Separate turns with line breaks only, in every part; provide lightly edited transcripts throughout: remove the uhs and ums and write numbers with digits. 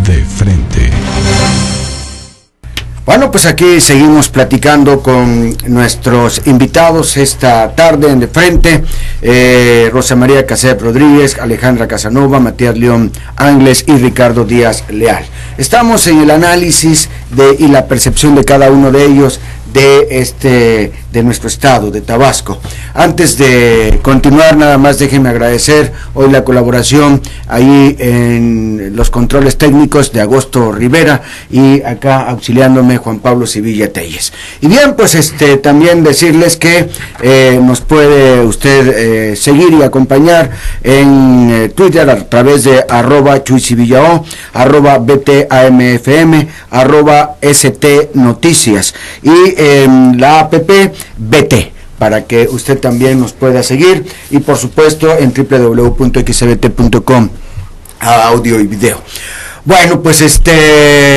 De frente.
Bueno, pues aquí seguimos platicando con nuestros invitados esta tarde en De Frente, Rosa María Casep Rodríguez, Alejandra Casanova, Matías León Ángeles y Ricardo Díaz Leal. Estamos en el análisis y la percepción de cada uno de ellos de nuestro estado, de Tabasco. Antes de continuar, nada más déjenme agradecer hoy la colaboración ahí en los controles técnicos de Agosto Rivera y acá auxiliándome Juan Pablo Sevilla Telles. Y bien, pues también decirles que nos puede usted seguir y acompañar en Twitter a través de @ChuiSevillao, @BTAMFM, @STNoticias y la app BT, para que usted también nos pueda seguir, y por supuesto en www.xbt.com, audio y video. Bueno, pues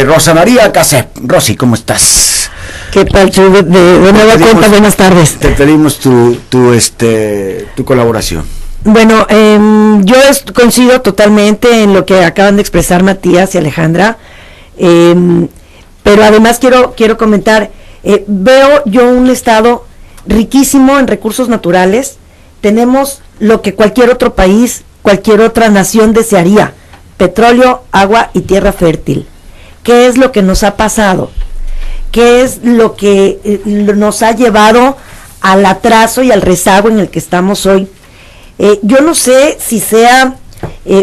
Rosa María Casep. Rosy, ¿cómo estás?
¿Qué tal, Chuy? De nueva cuenta, buenas tardes.
Te pedimos tu colaboración.
Bueno, yo coincido totalmente en lo que acaban de expresar Matías y Alejandra, pero además quiero comentar, veo yo un estado riquísimo en recursos naturales. Tenemos lo que cualquier otro país, cualquier otra nación desearía: petróleo, agua y tierra fértil. ¿Qué es lo que nos ha pasado? ¿Qué es lo que nos ha llevado al atraso y al rezago en el que estamos hoy? Yo no sé si sea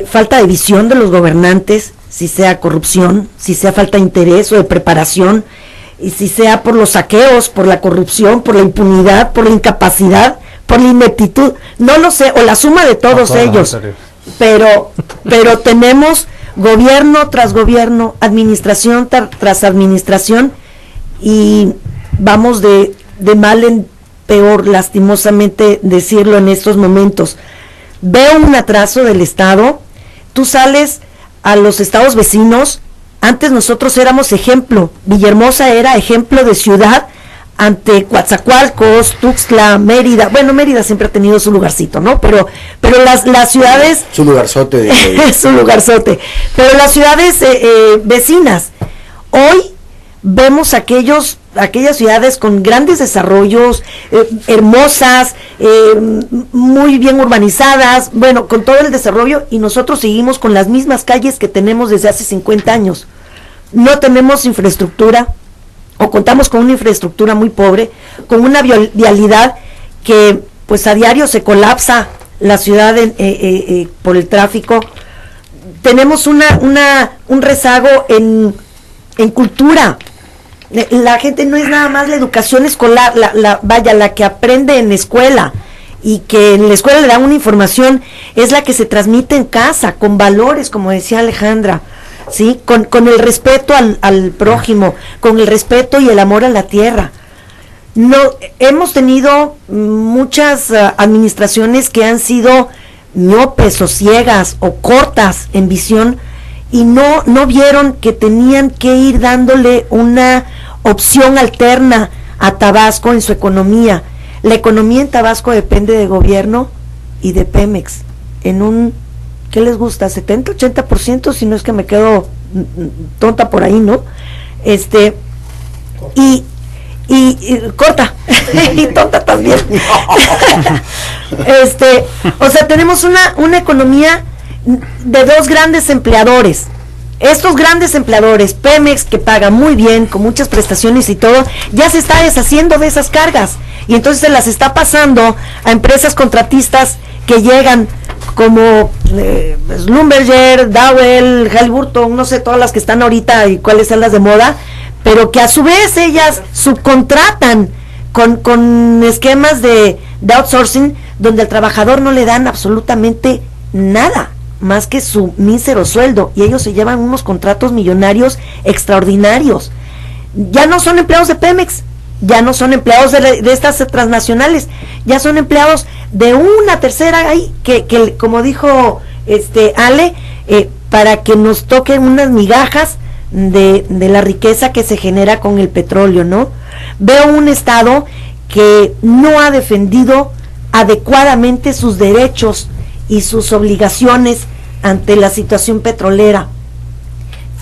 falta de visión de los gobernantes, si sea corrupción, si sea falta de interés o de preparación, y si sea por los saqueos, por la corrupción, por la impunidad, por la incapacidad, por la ineptitud, no lo sé, o la suma de todos ellos, pero tenemos gobierno tras gobierno, administración tras administración, y vamos de mal en peor, lastimosamente decirlo en estos momentos. Veo un atraso del Estado. Tú sales a los estados vecinos. Antes nosotros éramos ejemplo. Villahermosa era ejemplo de ciudad ante Coatzacoalcos, Tuxtla, Mérida. Bueno, Mérida siempre ha tenido su lugarcito, ¿no? Pero las ciudades...
Su lugarzote.
Su lugarzote. Pero las ciudades vecinas. Hoy vemos aquellas ciudades con grandes desarrollos, hermosas, muy bien urbanizadas, bueno, con todo el desarrollo, y nosotros seguimos con las mismas calles que tenemos desde hace 50 años. No tenemos infraestructura, o contamos con una infraestructura muy pobre, con una vialidad que pues a diario se colapsa la ciudad por el tráfico. Tenemos un rezago en cultura. La gente no es nada más la educación escolar, la que aprende en la escuela, y que en la escuela le dan una información, es la que se transmite en casa, con valores, como decía Alejandra, ¿sí? Con el respeto al prójimo, con el respeto y el amor a la tierra. No, hemos tenido muchas administraciones que han sido miopes o ciegas o cortas en visión, y no vieron que tenían que ir dándole una opción alterna a Tabasco en su economía. La economía en Tabasco depende de gobierno y de Pemex en un, ¿qué les gusta? 70-80%, si no es que me quedo tonta por ahí, ¿no? Y corta y tonta también. O sea, tenemos una economía de dos grandes empleadores. Estos grandes empleadores, Pemex, que paga muy bien, con muchas prestaciones y todo, ya se está deshaciendo de esas cargas, y entonces se las está pasando a empresas contratistas que llegan como Schlumberger, Dow, Halliburton, no sé todas las que están ahorita y cuáles son las de moda, pero que a su vez ellas subcontratan con esquemas de outsourcing, donde al trabajador no le dan absolutamente nada más que su mísero sueldo, y ellos se llevan unos contratos millonarios extraordinarios. Ya no son empleados de Pemex, ya no son empleados de estas transnacionales, ya son empleados de una tercera ahí, que como dijo Ale, para que nos toquen unas migajas de la riqueza que se genera con el petróleo, ¿no? Veo un Estado que no ha defendido adecuadamente sus derechos y sus obligaciones ante la situación petrolera.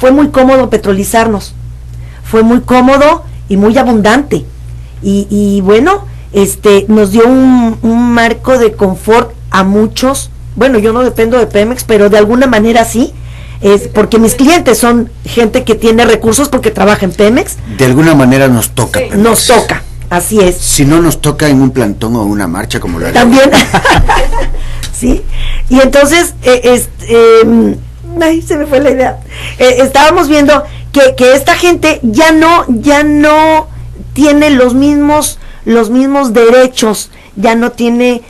fue muy cómodo petrolizarnos, fue muy cómodo y muy abundante, y bueno, nos dio un marco de confort a muchos. Bueno, yo no dependo de Pemex, pero de alguna manera sí, es porque mis clientes son gente que tiene recursos porque trabaja en Pemex.
De alguna manera nos toca,
Pemex. Nos toca, así es.
Si no nos toca en un plantón o una marcha como la
también. Sí, y entonces ay, se me fue la idea. Estábamos viendo que esta gente ya no tiene los mismos derechos, ya no tiene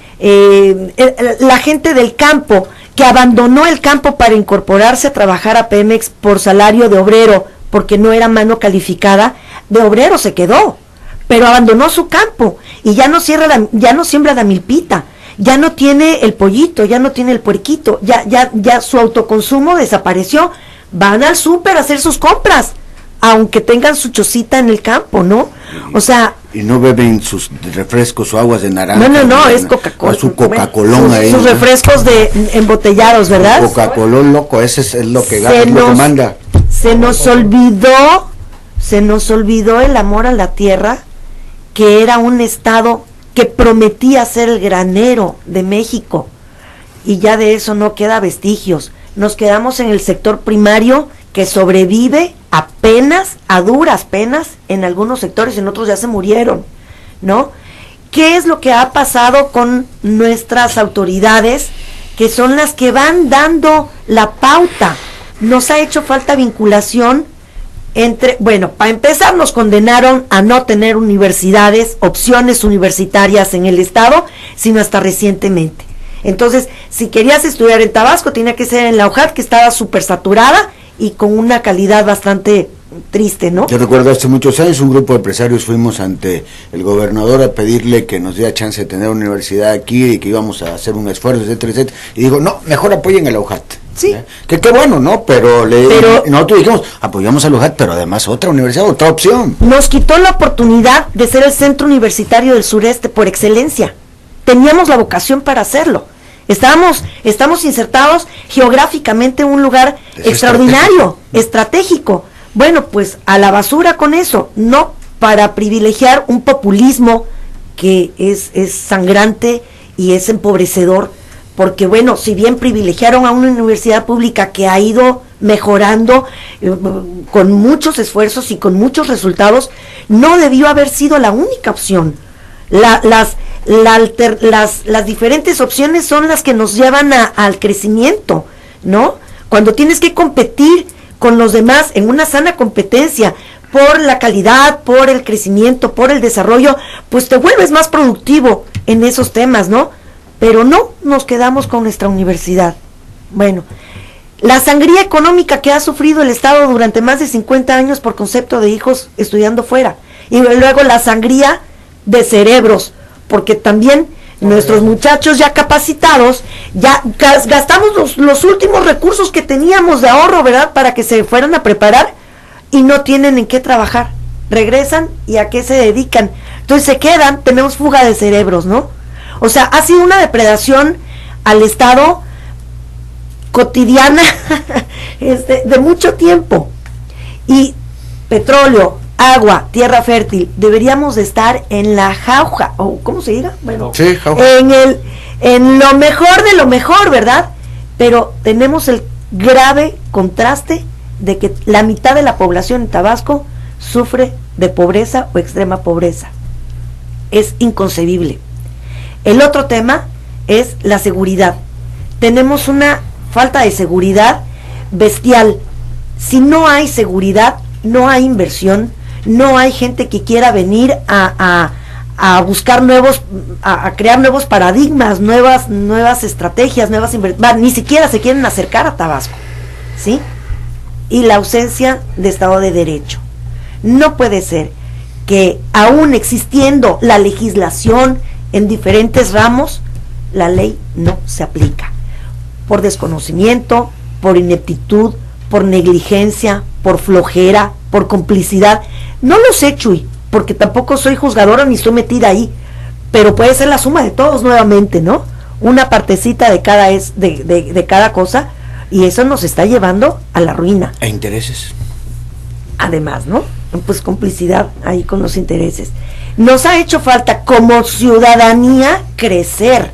la gente del campo que abandonó el campo para incorporarse a trabajar a Pemex por salario de obrero, porque no era mano calificada, de obrero se quedó, pero abandonó su campo y ya no siembra la milpita, ya no tiene el pollito, ya no tiene el puerquito, ya su autoconsumo desapareció. Van al súper a hacer sus compras, aunque tengan su chocita en el campo, ¿no? O sea...
Y no beben sus refrescos o aguas de naranja.
No, es Coca-Cola.
O su Coca-Colón ahí.
Sus refrescos embotellados, ¿verdad?
Coca-Colón, loco, ese es lo que manda.
Se nos olvidó el amor a la tierra, que era un estado que prometía ser el granero de México, y ya de eso no queda vestigios. Nos quedamos en el sector primario, que sobrevive apenas, a duras penas, en algunos sectores, en otros ya se murieron, ¿no? ¿Qué es lo que ha pasado con nuestras autoridades, que son las que van dando la pauta? Nos ha hecho falta vinculación bueno, para empezar nos condenaron a no tener universidades, opciones universitarias en el estado, sino hasta recientemente. Entonces, si querías estudiar en Tabasco, tenía que ser en la UJAT, que estaba súper saturada y con una calidad bastante triste, ¿no?
Yo recuerdo hace muchos años un grupo de empresarios fuimos ante el gobernador a pedirle que nos diera chance de tener una universidad aquí y que íbamos a hacer un esfuerzo, etcétera, etcétera. Y digo, no, mejor apoyen a la UJAT.
Sí.
Que qué bueno, ¿no? Pero nosotros dijimos, apoyamos a la UJAT, pero además otra universidad, otra opción.
Nos quitó la oportunidad de ser el centro universitario del sureste por excelencia. Teníamos la vocación para hacerlo. Estamos insertados geográficamente en un lugar extraordinario, estratégico. Bueno, pues a la basura con eso, no para privilegiar un populismo que es sangrante y es empobrecedor, porque bueno, si bien privilegiaron a una universidad pública que ha ido mejorando con muchos esfuerzos y con muchos resultados, no debió haber sido la única opción. Las diferentes opciones son las que nos llevan al crecimiento, ¿no? Cuando tienes que competir con los demás en una sana competencia por la calidad, por el crecimiento, por el desarrollo, pues te vuelves más productivo en esos temas, ¿no? Pero no, nos quedamos con nuestra universidad. Bueno, la sangría económica que ha sufrido el Estado durante más de 50 años por concepto de hijos estudiando fuera, y luego la sangría de cerebros, porque también nuestros muchachos ya capacitados, ya gastamos los últimos recursos que teníamos de ahorro, ¿verdad?, para que se fueran a preparar, y no tienen en qué trabajar, regresan y a qué se dedican, entonces se quedan, tenemos fuga de cerebros, ¿no? O sea, ha sido una depredación al Estado cotidiana de mucho tiempo, y petróleo, agua, tierra fértil, deberíamos de estar en la jauja, o ¿cómo se diga? Bueno,
sí, jauja.
En lo mejor de lo mejor, ¿verdad? Pero tenemos el grave contraste de que la mitad de la población en Tabasco sufre de pobreza o extrema pobreza. Es inconcebible. El otro tema es la seguridad. Tenemos una falta de seguridad bestial. Si no hay seguridad, no hay inversión, no hay gente que quiera venir a buscar a crear nuevos paradigmas, nuevas estrategias, ni siquiera se quieren acercar a Tabasco, ¿sí? Y la ausencia de Estado de Derecho. No puede ser que aún existiendo la legislación en diferentes ramos, la ley no se aplica. Por desconocimiento, por ineptitud, por negligencia, por flojera, por complicidad. No lo sé, Chuy, porque tampoco soy juzgadora ni estoy metida ahí, pero puede ser la suma de todos nuevamente, ¿no? Una partecita de cada cosa. y eso nos está llevando a la ruina.
¿E intereses?
Además, ¿no? Pues complicidad ahí con los intereses. Nos ha hecho falta como ciudadanía crecer.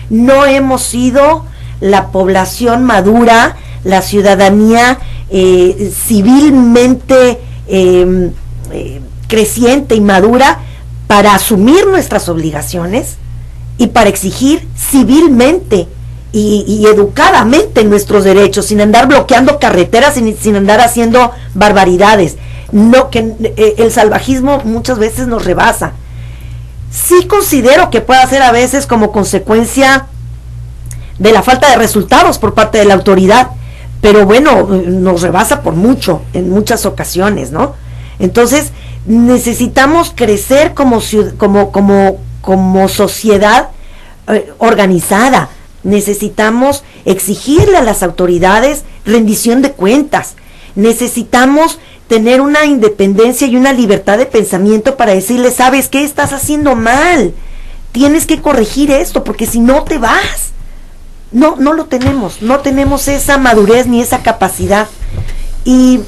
No hemos sido la población madura, la ciudadanía civilmente creciente y madura para asumir nuestras obligaciones y para exigir civilmente y educadamente nuestros derechos, sin andar bloqueando carreteras, sin andar haciendo barbaridades. No, que el salvajismo muchas veces nos rebasa. Sí considero que puede ser a veces como consecuencia de la falta de resultados por parte de la autoridad, pero bueno, nos rebasa por mucho, en muchas ocasiones, ¿no? Entonces, necesitamos crecer como sociedad organizada. Necesitamos exigirle a las autoridades rendición de cuentas. Necesitamos tener una independencia y una libertad de pensamiento para decirle, ¿sabes qué? Estás haciendo mal. Tienes que corregir esto, porque si no te vas. No lo tenemos. No tenemos esa madurez ni esa capacidad. Y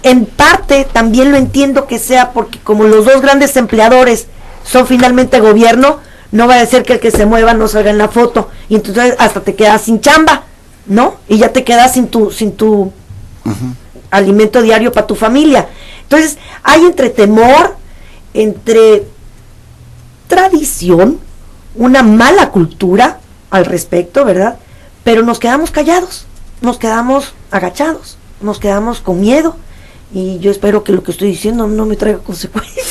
en parte también lo entiendo que sea porque como los dos grandes empleadores son finalmente gobierno, no va a ser que el que se mueva no salga en la foto, y entonces hasta te quedas sin chamba, ¿no? Y ya te quedas sin tu alimento diario para tu familia. Entonces hay entre temor, entre tradición, una mala cultura al respecto, ¿verdad? Pero nos quedamos callados, nos quedamos agachados, nos quedamos con miedo. Y yo espero que lo que estoy diciendo no me traiga consecuencias.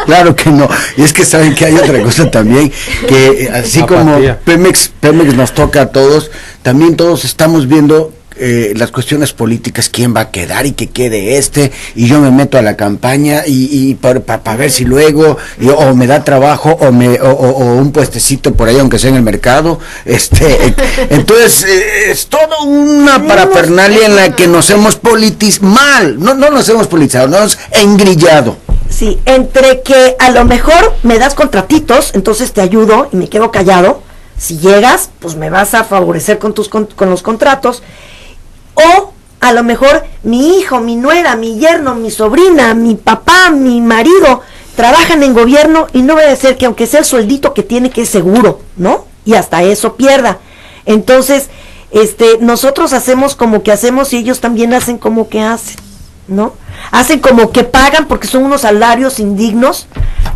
Claro que no. Y es que saben que hay otra cosa también, que así como Pemex nos toca a todos, también todos estamos viendo las cuestiones políticas, quién va a quedar y que quede y yo me meto a la campaña y para ver si luego o me da trabajo o un puestecito por ahí, aunque sea en el mercado. Entonces es toda una parafernalia en la que nos hemos no nos hemos politizado, nos hemos engrillado.
Sí, entre que a lo mejor me das contratitos, entonces te ayudo y me quedo callado. Si llegas, pues me vas a favorecer con los contratos. O a lo mejor mi hijo, mi nuera, mi yerno, mi sobrina, mi papá, mi marido trabajan en gobierno y no va a ser que aunque sea el sueldito que tiene, que es seguro, ¿no? Y hasta eso pierda. Entonces, nosotros hacemos como que hacemos y ellos también hacen como que hacen, ¿no? Hacen como que pagan porque son unos salarios indignos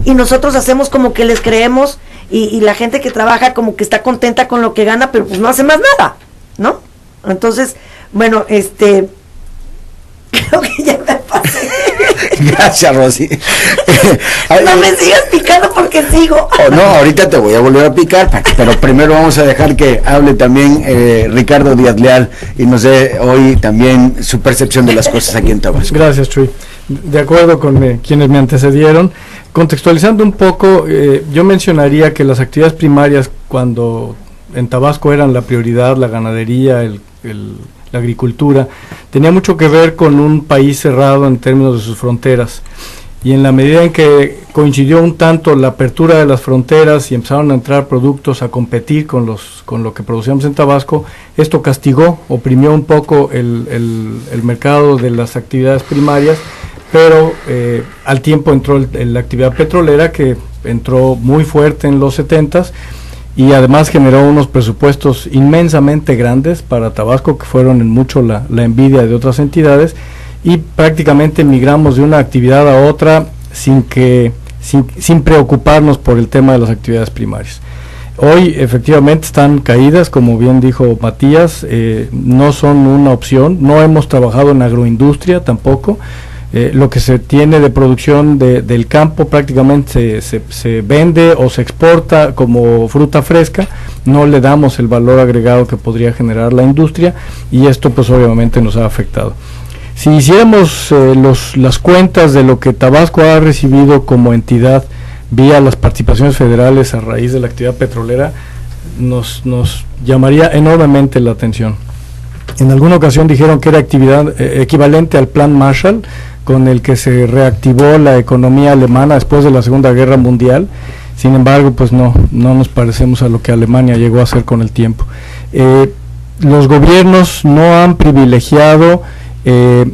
y nosotros hacemos como que les creemos y la gente que trabaja como que está contenta con lo que gana, pero pues no hace más nada, ¿no? Entonces, bueno, creo que ya me pasé.
Gracias, Rosy.
No me sigas picando porque sigo.
No, ahorita te voy a volver a picar, pero primero vamos a dejar que hable también Ricardo Díaz Leal y nos dé hoy también su percepción de las cosas aquí en Tabasco.
Gracias, Chuy. De acuerdo con quienes me antecedieron, contextualizando un poco, yo mencionaría que las actividades primarias cuando en Tabasco eran la prioridad, la ganadería, la agricultura, tenía mucho que ver con un país cerrado en términos de sus fronteras, y en la medida en que coincidió un tanto la apertura de las fronteras y empezaron a entrar productos a competir con lo que producíamos en Tabasco, esto castigó, oprimió un poco el mercado de las actividades primarias, pero al tiempo entró la actividad petrolera, que entró muy fuerte en los 70s, y además generó unos presupuestos inmensamente grandes para Tabasco, que fueron en mucho la envidia de otras entidades, y prácticamente migramos de una actividad a otra sin preocuparnos por el tema de las actividades primarias. Hoy efectivamente están caídas, como bien dijo Matías, no son una opción, no hemos trabajado en agroindustria tampoco. Lo que se tiene de producción del campo prácticamente se vende o se exporta como fruta fresca, no le damos el valor agregado que podría generar la industria, y esto pues obviamente nos ha afectado. Si hiciéramos las cuentas de lo que Tabasco ha recibido como entidad vía las participaciones federales a raíz de la actividad petrolera, nos llamaría enormemente la atención. En alguna ocasión dijeron que era actividad equivalente al Plan Marshall, con el que se reactivó la economía alemana después de la Segunda Guerra Mundial. Sin embargo, pues no nos parecemos a lo que Alemania llegó a hacer con el tiempo. los gobiernos no han privilegiado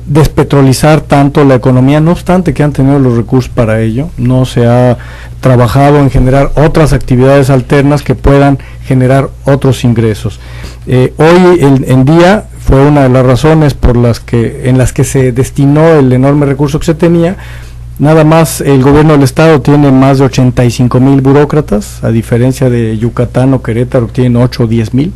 despetrolizar tanto la economía, no obstante que han tenido los recursos para ello. No se ha trabajado en generar otras actividades alternas que puedan generar otros ingresos. Hoy en día fue una de las razones en las que se destinó el enorme recurso que se tenía. Nada más el gobierno del estado tiene más de 85,000 burócratas, a diferencia de Yucatán o Querétaro, que tienen 8 o 10,000.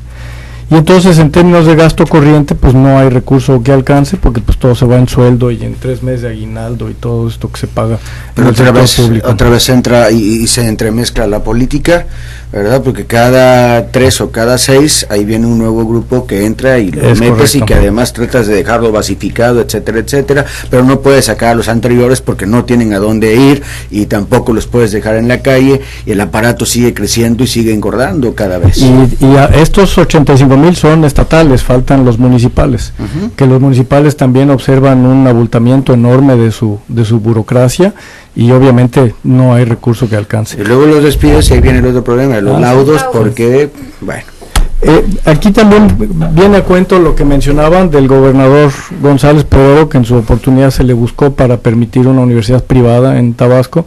Y entonces en términos de gasto corriente pues no hay recurso que alcance, porque pues todo se va en sueldo y en 3 meses de aguinaldo y todo esto que se paga.
Pero otra vez entra y se entremezcla la política, ¿verdad? Porque cada 3 o cada 6 ahí viene un nuevo grupo que entra y lo metes, correcto, y que además tratas de dejarlo basificado, etcétera, etcétera, pero no puedes sacar a los anteriores porque no tienen a dónde ir y tampoco los puedes dejar en la calle, y el aparato sigue creciendo y sigue engordando cada vez.
Y a estos 85,000 son estatales, faltan los municipales, que los municipales también observan un abultamiento enorme de su burocracia, y obviamente no hay recurso que alcance.
Y luego los despides y ahí viene el otro problema, los laudos, porque, bueno.
Aquí también viene a cuento lo que mencionaban del gobernador González Pedro, que en su oportunidad se le buscó para permitir una universidad privada en Tabasco,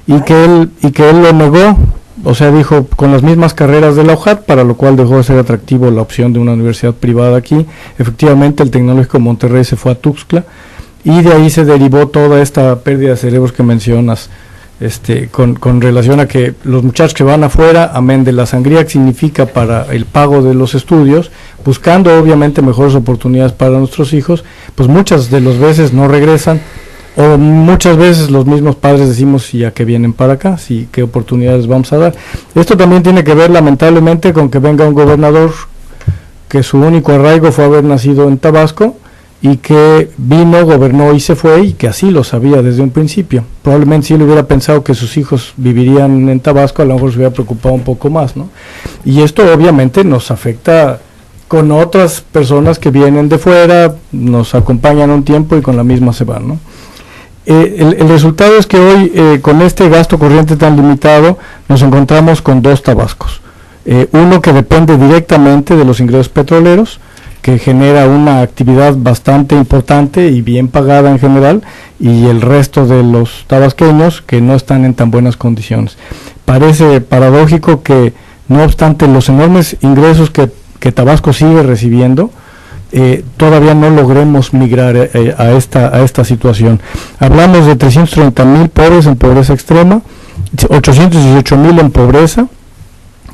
y que él lo negó. O sea, dijo, con las mismas carreras de la UJAT, para lo cual dejó de ser atractivo la opción de una universidad privada aquí. Efectivamente, el Tecnológico de Monterrey se fue a Tuxtla, y de ahí se derivó toda esta pérdida de cerebros que mencionas, con relación a que los muchachos que van afuera, amén de la sangría que significa para el pago de los estudios, buscando obviamente mejores oportunidades para nuestros hijos, pues muchas de las veces no regresan, o muchas veces los mismos padres decimos, ¿y a qué vienen para acá? ¿Sí, qué oportunidades vamos a dar? Esto también tiene que ver lamentablemente con que venga un gobernador que su único arraigo fue haber nacido en Tabasco, y que vino, gobernó y se fue, y que así lo sabía desde un principio. Probablemente si él hubiera pensado que sus hijos vivirían en Tabasco, a lo mejor se hubiera preocupado un poco más, ¿no? Y esto obviamente nos afecta con otras personas que vienen de fuera, nos acompañan un tiempo y con la misma se van, ¿no? El resultado es que hoy, con este gasto corriente tan limitado, nos encontramos con 2 Tabascos. Uno que depende directamente de los ingresos petroleros, que genera una actividad bastante importante y bien pagada en general, y el resto de los tabasqueños que no están en tan buenas condiciones. Parece paradójico que, no obstante los enormes ingresos que Tabasco sigue recibiendo, todavía no logremos migrar a esta situación. Hablamos de 330,000 pobres en pobreza extrema, 818,000 en pobreza,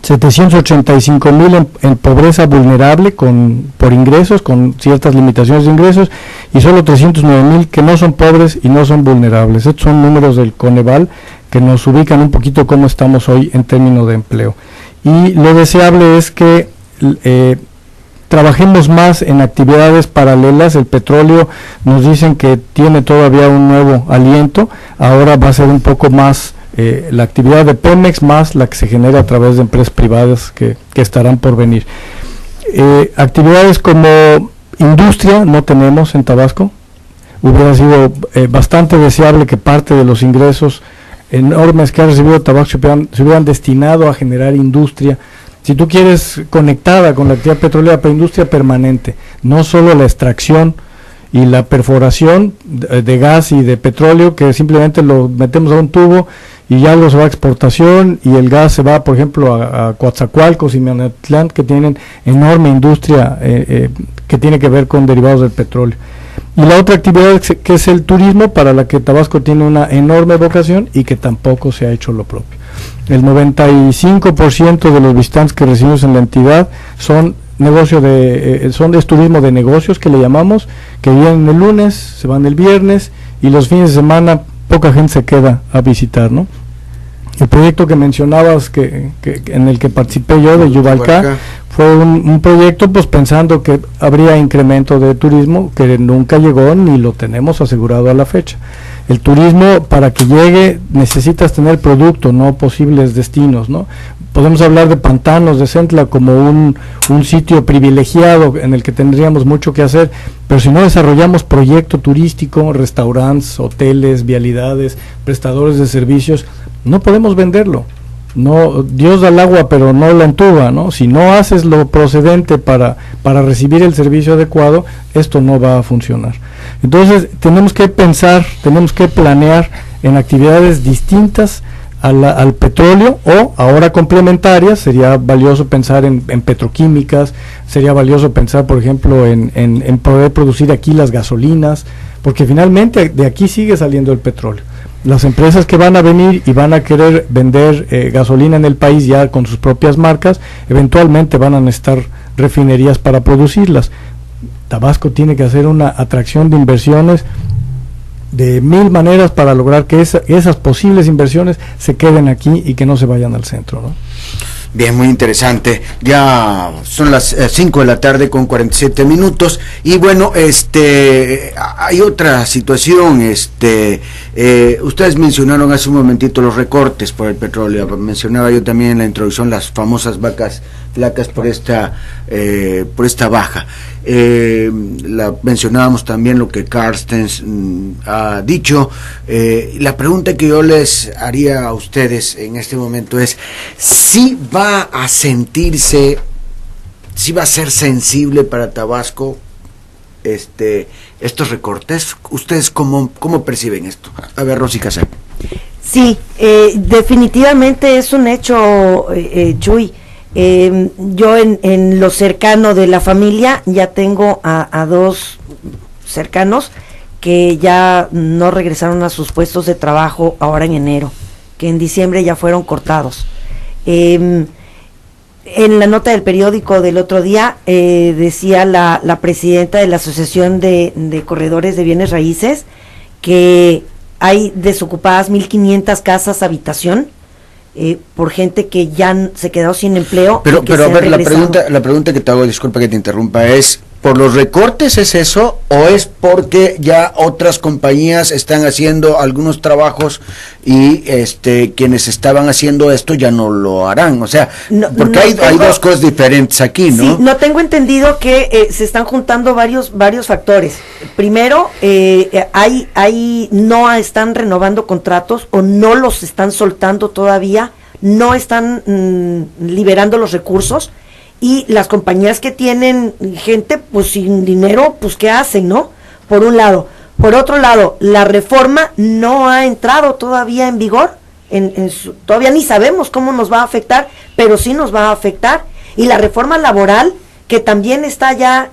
785,000 en pobreza vulnerable por ingresos, con ciertas limitaciones de ingresos, y solo 309,000 que no son pobres y no son vulnerables. Estos son números del Coneval que nos ubican un poquito cómo estamos hoy en términos de empleo. Y lo deseable es que trabajemos más en actividades paralelas. El petróleo nos dicen que tiene todavía un nuevo aliento, ahora va a ser un poco más la actividad de Pemex más la que se genera a través de empresas privadas que estarán por venir. Actividades como industria no tenemos en Tabasco. Hubiera sido bastante deseable que parte de los ingresos enormes que ha recibido Tabasco se hubieran destinado a generar industria. Si tú quieres, conectada con la actividad petrolera, pero industria permanente, no solo la extracción y la perforación de gas y de petróleo, que simplemente lo metemos a un tubo y ya algo se va a exportación, y el gas se va, por ejemplo, a Coatzacoalcos y Mianatlán, que tienen enorme industria que tiene que ver con derivados del petróleo. Y la otra actividad que es el turismo, para la que Tabasco tiene una enorme vocación y que tampoco se ha hecho lo propio. El 95% de los visitantes que recibimos en la entidad son es turismo de negocios, que le llamamos, que vienen el lunes, se van el viernes, y los fines de semana poca gente se queda a visitar, ¿no? El proyecto que mencionabas, que en el que participé yo, de Yubalcá, fue un proyecto pues pensando que habría incremento de turismo, que nunca llegó ni lo tenemos asegurado a la fecha. El turismo, para que llegue, necesitas tener producto, no posibles destinos, ¿no? Podemos hablar de Pantanos de Centla como un sitio privilegiado en el que tendríamos mucho que hacer, pero si no desarrollamos proyecto turístico, restaurantes, hoteles, vialidades, prestadores de servicios, no podemos venderlo. No, Dios da el agua pero no la entuba, ¿no? Si no haces lo procedente para recibir el servicio adecuado, esto no va a funcionar. Entonces tenemos que pensar, tenemos que planear en actividades distintas al petróleo, o ahora complementarias. Sería valioso pensar en petroquímicas, sería valioso pensar, por ejemplo, en poder producir aquí las gasolinas, porque finalmente de aquí sigue saliendo el petróleo. Las empresas que van a venir y van a querer vender gasolina en el país ya con sus propias marcas, eventualmente van a necesitar refinerías para producirlas. Tabasco tiene que hacer una atracción de inversiones de 1000 maneras para lograr que esas posibles inversiones se queden aquí y que no se vayan al centro, ¿no?
Bien, muy interesante. Ya son las 5 de la tarde con 47 minutos. Y bueno, hay otra situación. Ustedes mencionaron hace un momentito los recortes por el petróleo. Mencionaba yo también en la introducción las famosas vacas flacas por esta baja. Mencionábamos también lo que Carstens ha dicho. La pregunta que yo les haría a ustedes en este momento es si va a sentirse, si va a ser sensible para Tabasco estos recortes. ¿Ustedes cómo perciben esto? A ver, Rosy Casé.
Sí, definitivamente es un hecho, Chuy. Yo en lo cercano de la familia ya tengo a dos cercanos que ya no regresaron a sus puestos de trabajo ahora en enero, que en diciembre ya fueron cortados. En la nota del periódico del otro día decía la presidenta de la Asociación de Corredores de Bienes Raíces que hay desocupadas 1.500 casas habitación por gente que ya se quedó sin empleo.
Pero a ver, la pregunta que te hago, disculpa que te interrumpa, es ¿por los recortes es eso o es porque ya otras compañías están haciendo algunos trabajos y quienes estaban haciendo esto ya no lo harán? O sea, porque hay dos cosas diferentes aquí, ¿no? Sí,
no tengo entendido que se están juntando varios factores. Primero, no están renovando contratos o no los están soltando todavía, no están liberando los recursos. Y las compañías que tienen gente, pues sin dinero, pues ¿qué hacen, no? Por un lado. Por otro lado, la reforma no ha entrado todavía en vigor, todavía ni sabemos cómo nos va a afectar, pero sí nos va a afectar. Y la reforma laboral, que también está ya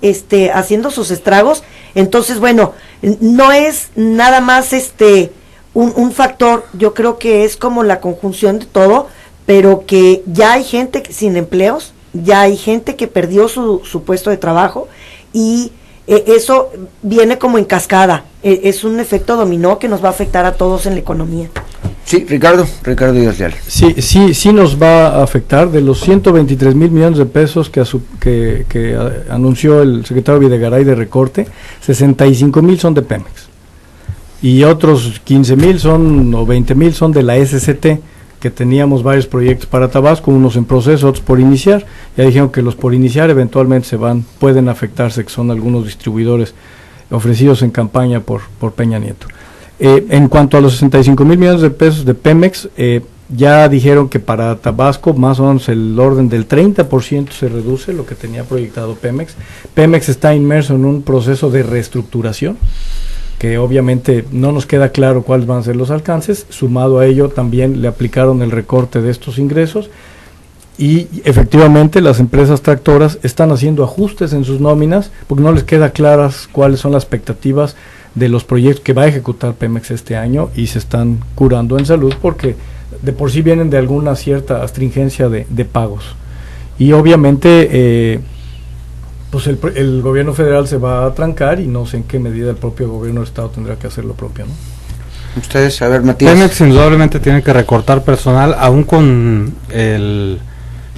haciendo sus estragos. Entonces, bueno, no es nada más un factor, yo creo que es como la conjunción de todo, pero que ya hay gente sin empleos, ya hay gente que perdió su puesto de trabajo y eso viene como en cascada, es un efecto dominó que nos va a afectar a todos en la economía.
Sí, Ricardo Díaz Leal.
Sí nos va a afectar. De los 123,000 millones de pesos que anunció el secretario Videgaray de recorte, 65,000 son de Pemex y otros 15,000 o 20,000 son de la SCT, que teníamos varios proyectos para Tabasco, unos en proceso, otros por iniciar. Ya dijeron que los por iniciar eventualmente pueden afectarse, que son algunos distribuidores ofrecidos en campaña por Peña Nieto. En cuanto a los 65,000 millones de pesos de Pemex, ya dijeron que para Tabasco más o menos el orden del 30% se reduce lo que tenía proyectado Pemex. Pemex está inmerso en un proceso de reestructuración, que obviamente no nos queda claro cuáles van a ser los alcances. Sumado a ello también le aplicaron el recorte de estos ingresos y efectivamente las empresas tractoras están haciendo ajustes en sus nóminas porque no les queda claras cuáles son las expectativas de los proyectos que va a ejecutar Pemex este año y se están curando en salud porque de por sí vienen de alguna cierta astringencia de pagos. Y obviamente pues el gobierno federal se va a trancar y no sé en qué medida el propio gobierno del estado tendrá que hacer lo propio, ¿no?
Ustedes, a ver, Matías.
Pemex indudablemente tiene que recortar personal, aún con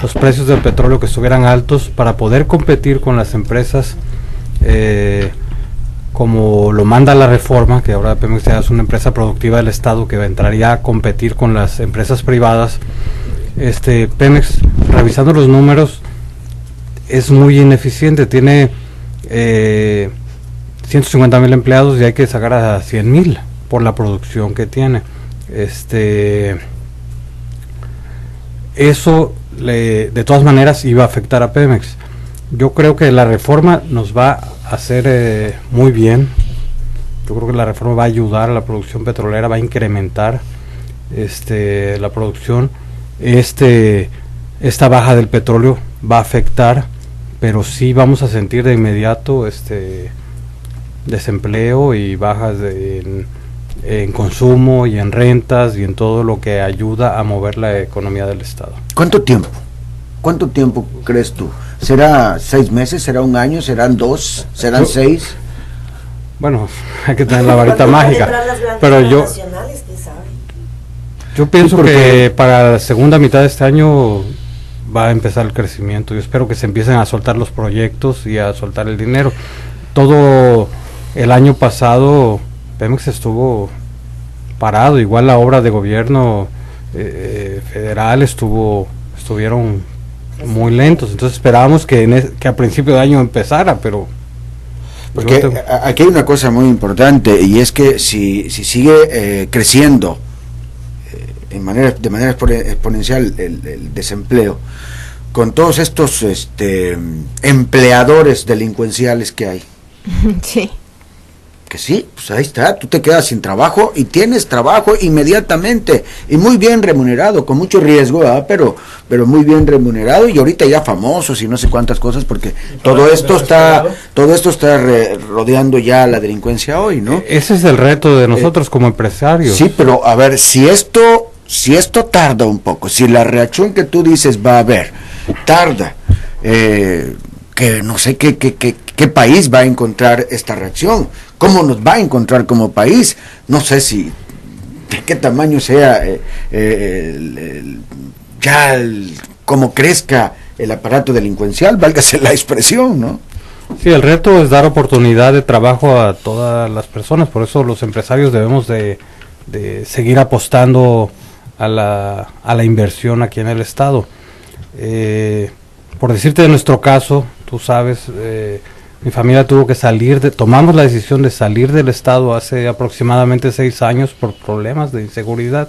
los precios del petróleo que estuvieran altos, para poder competir con las empresas como lo manda la reforma, que ahora Pemex ya es una empresa productiva del estado que entraría a competir con las empresas privadas. Pemex, revisando los números, es muy ineficiente, tiene 150,000 empleados y hay que sacar a 100,000 por la producción que tiene. eso de todas maneras iba a afectar a Pemex. Yo creo que la reforma nos va a hacer muy bien. Yo creo que la reforma va a ayudar a la producción petrolera, va a incrementar la producción. Esta baja del petróleo va a afectar, pero sí vamos a sentir de inmediato desempleo y bajas en consumo y en rentas y en todo lo que ayuda a mover la economía del Estado.
¿Cuánto tiempo? ¿Cuánto tiempo crees tú? ¿Será 6 meses? ¿Será un año? ¿Serán 2? ¿Serán 6?
Bueno, hay que tener la varita mágica, pero yo pienso que para la segunda mitad de este año va a empezar el crecimiento. Yo espero que se empiecen a soltar los proyectos y a soltar el dinero. Todo el año pasado Pemex estuvo parado, igual la obra de gobierno federal estuvieron muy lentos, entonces esperábamos que a principio de año empezara, pero
porque aquí hay una cosa muy importante, y es que si sigue creciendo de manera exponencial el desempleo, con todos estos empleadores delincuenciales que hay,
sí,
que sí, pues ahí está, tú te quedas sin trabajo y tienes trabajo inmediatamente y muy bien remunerado, con mucho riesgo, ¿verdad? pero muy bien remunerado, y ahorita ya famosos y no sé cuántas cosas, porque todo esto está rodeando ya la delincuencia hoy, ¿no?
Ese es el reto de nosotros como empresarios.
Sí, pero a ver, si esto tarda un poco, si la reacción que tú dices va a haber tarda, que no sé qué país va a encontrar esta reacción, cómo nos va a encontrar como país, no sé si de qué tamaño sea cómo crezca el aparato delincuencial, válgase la expresión, ¿no?
Sí, el reto es dar oportunidad de trabajo a todas las personas, por eso los empresarios debemos de seguir apostando a la inversión aquí en el Estado. Por decirte de nuestro caso, tú sabes, mi familia tuvo que tomamos la decisión de salir del Estado hace aproximadamente 6 años por problemas de inseguridad,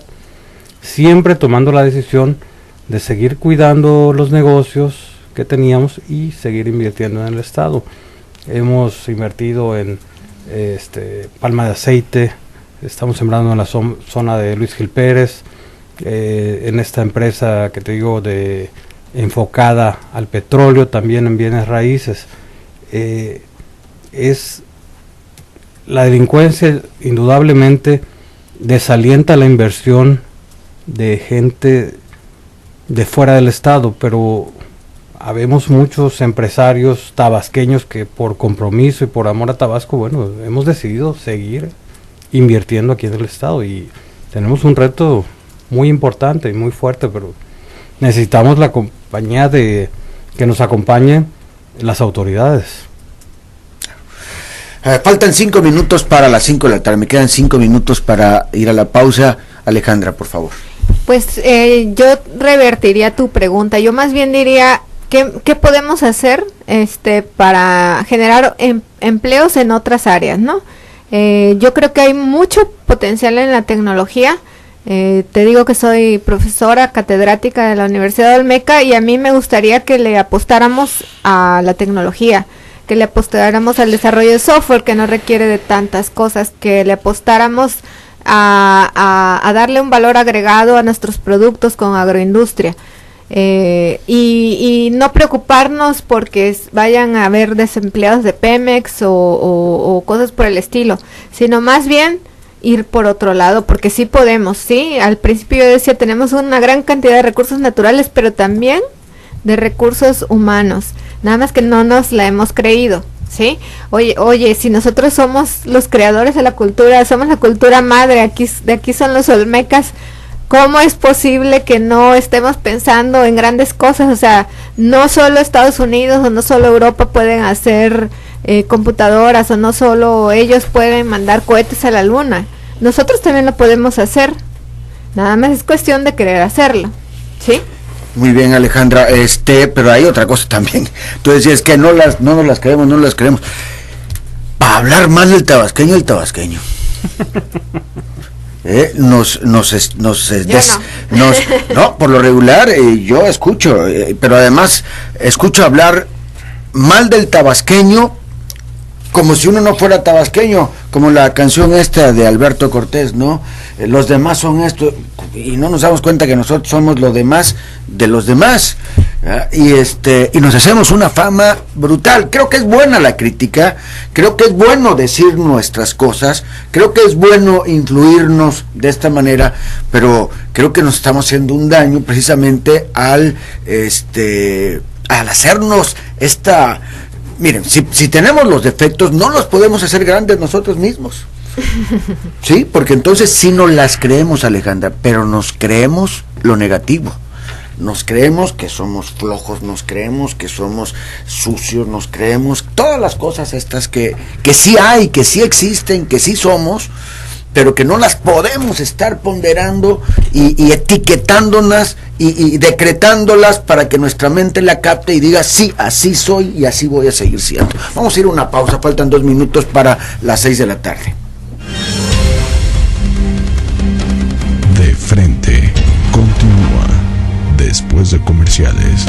siempre tomando la decisión de seguir cuidando los negocios que teníamos y seguir invirtiendo en el Estado. Hemos invertido en palma de aceite, estamos sembrando en la zona de Luis Gil Pérez, en esta empresa que te digo enfocada al petróleo, también en bienes raíces. La delincuencia indudablemente desalienta la inversión de gente de fuera del Estado, pero habemos muchos empresarios tabasqueños que por compromiso y por amor a Tabasco, bueno, hemos decidido seguir invirtiendo aquí en el Estado, y tenemos un reto muy importante y muy fuerte, pero necesitamos la compañía que nos acompañen las autoridades.
Faltan 5 minutos para las 5 de la tarde, me quedan 5 minutos para ir a la pausa. Alejandra, por favor.
Pues yo revertiría tu pregunta, yo más bien diría, ¿qué podemos hacer para generar empleos en otras áreas, ¿no? Yo creo que hay mucho potencial en la tecnología. Te digo que soy profesora catedrática de la Universidad de Olmeca, y a mí me gustaría que le apostáramos a la tecnología, que le apostáramos al desarrollo de software que no requiere de tantas cosas, que le apostáramos a darle un valor agregado a nuestros productos con agroindustria, y no preocuparnos porque vayan a haber desempleados de Pemex o cosas por el estilo, sino más bien ir por otro lado, porque sí podemos, sí, al principio yo decía, tenemos una gran cantidad de recursos naturales, pero también de recursos humanos, nada más que no nos la hemos creído, ¿sí? Oye, si nosotros somos los creadores de la cultura, somos la cultura madre, de aquí son los olmecas, ¿cómo es posible que no estemos pensando en grandes cosas? O sea, no solo Estados Unidos o no solo Europa pueden hacer computadoras, o no solo ellos pueden mandar cohetes a la luna, nosotros también lo podemos hacer, nada más es cuestión de querer hacerlo, ¿sí?
Muy bien, Alejandra, pero hay otra cosa también. Tú decías que no nos las creemos. Para hablar más del tabasqueño, no, por lo regular yo escucho, pero además escucho hablar mal del tabasqueño como si uno no fuera tabasqueño, como la canción esta de Alberto Cortés, ¿no? Los demás son esto, y no nos damos cuenta que nosotros somos lo demás de los demás, y nos hacemos una fama brutal. Creo que es buena la crítica, creo que es bueno decir nuestras cosas, creo que es bueno influirnos de esta manera, pero creo que nos estamos haciendo un daño precisamente al hacernos esta... Miren, si tenemos los defectos, no los podemos hacer grandes nosotros mismos. Sí, porque entonces sí nos las creemos, Alejandra, pero nos creemos lo negativo. Nos creemos que somos flojos, nos creemos que somos sucios, nos creemos todas las cosas estas que sí hay, que sí existen, que sí somos, pero que no las podemos estar ponderando y etiquetándolas y decretándolas para que nuestra mente la capte y diga, sí, así soy y así voy a seguir siendo. Vamos a ir a una pausa, faltan 2 minutos para las 6 de la tarde.
De frente, continúa después de comerciales.